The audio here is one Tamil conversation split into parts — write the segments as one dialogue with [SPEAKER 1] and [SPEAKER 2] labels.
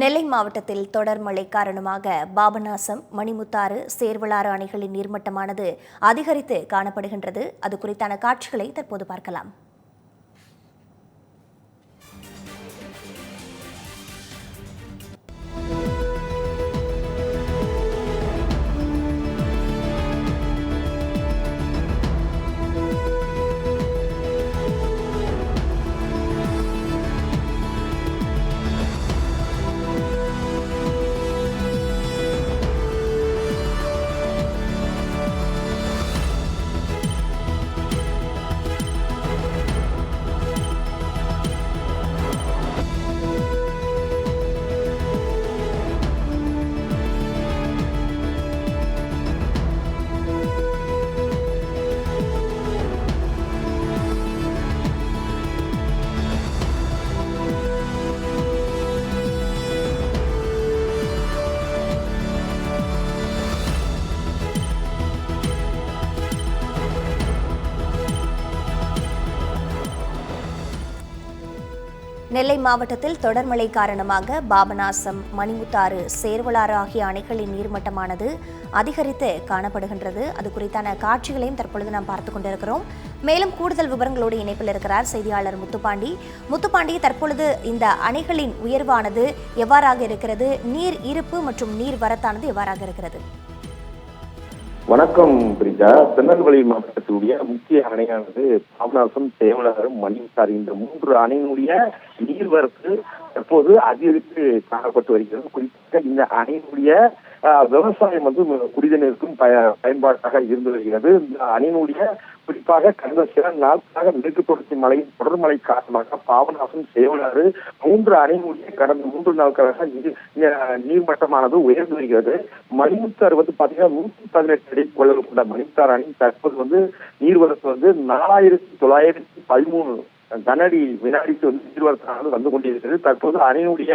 [SPEAKER 1] நெல்லை மாவட்டத்தில் தொடர் மழை காரணமாக பாபநாசம், மணிமுத்தாறு, சேர்வலாறு அணைகளின் நீர்மட்டமானது அதிகரித்து காணப்படுகின்றது. அது குறித்தான காட்சிகளை தற்போது பார்க்கலாம். நெல்லை மாவட்டத்தில் தொடர் மழை காரணமாக பாபநாசம், மணிமுத்தாறு, சேர்வலாறு ஆகிய அணைகளின் நீர்மட்டமானது அதிகரித்து காணப்படுகின்றது. அது குறித்தான காட்சிகளையும் தற்பொழுது நாம் பார்த்துக் கொண்டிருக்கிறோம். மேலும் கூடுதல் விவரங்களோடு இணைப்பில் இருக்கிறார் செய்தியாளர் முத்துப்பாண்டி. தற்பொழுது இந்த அணைகளின் உயர்வானது எவ்வாறாக இருக்கிறது? நீர் இருப்பு மற்றும் நீர் வரத்தானது எவ்வாறாக இருக்கிறது?
[SPEAKER 2] வணக்கம் பிரிஜா. திருநெல்வேலி மாவட்டத்தினுடைய முக்கிய அணையானது பாபநாசம், சேர்வலாறு, மணிமுத்தாறு இந்த 3 அணையினுடைய நீர்வரத்து தற்போது அதிகரித்து காணப்பட்டு வருகிறது. குறிப்பாக இந்த அணையினுடைய விவசாயம் குடிநீருக்கும் பயன்பாட்டாக இருந்து வருகிறது. இந்த அணையினுடைய குறிப்பாக கடந்த சில நாட்களாக மேற்கு தொடர்ச்சி மலையின் தொடர் மழை காரணமாக பாபநாசம், சேர்வலாறு 3 அணையினுடைய கடந்த 3 நாட்களாக நீர்மட்டமானது உயர்ந்து வருகிறது. மணிமுத்தாறு பாத்தீங்கன்னா 118 அடி கொள்ளல் கொண்ட மணிமுத்தாறு அணை தற்போது நீர்வரத்து 4913 கனஅடி வினாடிக்கு நீர்வரத்தானது வந்து கொண்டிருக்கிறது. தற்போது அணையினுடைய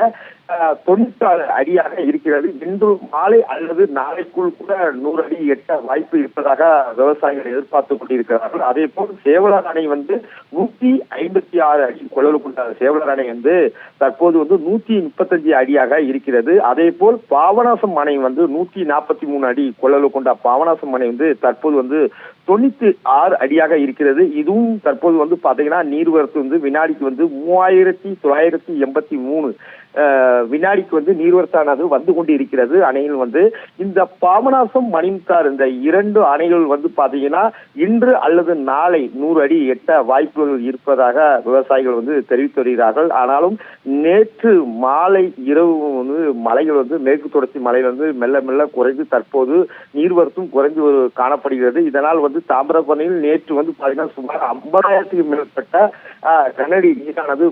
[SPEAKER 2] 96 அடியாக இருக்கிறது. இன்று மாலை அல்லது நாளைக்குள் கூட 100 அடி எட்ட வாய்ப்பு இருப்பதாக விவசாயிகள் எதிர்பார்த்துக் கொண்டிருக்கிறார்கள். அதே போல் சேர்வலாறு அணை 156 அடி கொள்ளல் கொண்ட சேர்வலாறு அணை தற்போது 135 அடியாக இருக்கிறது. அதே போல் பாபநாசம் அணை 143 அடி கொள்ளல் கொண்ட பாபநாசம் அணை தற்போது 96 அடியாக இருக்கிறது. இதுவும் தற்போது பாத்தீங்கன்னா நீர்வரத்து வினாடிக்கு 3983 வினாடிக்கு நீர்வரத்தானது வந்து கொண்டு இருக்கிறது. அணையில் இந்த பாபநாசம், மணிமுத்தாறு இந்த 2 அணைகள் பாத்தீங்கன்னா இன்று அல்லது நாளை 100 அடி எட்ட வாய்ப்புகள் இருப்பதாக விவசாயிகள் தெரிவித்து வருகிறார்கள். ஆனாலும் நேற்று மாலை இரவு மலைகள் மேற்கு தொடர்ச்சி மலையில் மெல்ல மெல்ல குறைந்து தற்போது நீர்வரத்தும் குறைந்து காணப்படுகிறது. இதனால் தாமிரபரணியில் நேற்று பாத்தீங்கன்னா சுமார் 50,000க்கு மேற்பட்ட கனஅடி நீரானது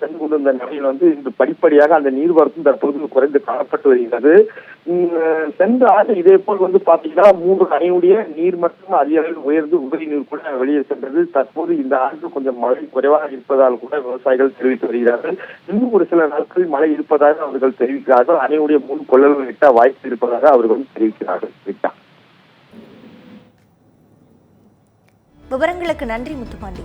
[SPEAKER 2] சென்று கொண்டிருந்த நிலையில் இன்று படிப்படியாக அந்த நீர்வரத்தும் தற்போது குறைந்து காணப்பட்டு வருகிறது. சென்ற ஆண்டு இதே போல் பாத்தீங்கன்னா 3 அணையுடைய நீர் மட்டும் அதிக அளவில் உயர்ந்து உபரி நீர் கூட வெளியே சென்றது. தற்போது இந்த ஆண்டு கொஞ்சம் மழை குறைவாக இருப்பதால் கூட விவசாயிகள் தெரிவித்து வருகிறார்கள். இன்னும் ஒரு சில நாட்களில் மழை இருப்பதாக அவர்கள் தெரிவிக்கிறார்கள். அணையுடைய 3 கொள்ளல்கள் எட்ட வாய்ப்பு இருப்பதாக அவர்கள் தெரிவிக்கிறார்கள்.
[SPEAKER 1] விவரங்களுக்கு நன்றி முத்துப்பாண்டி.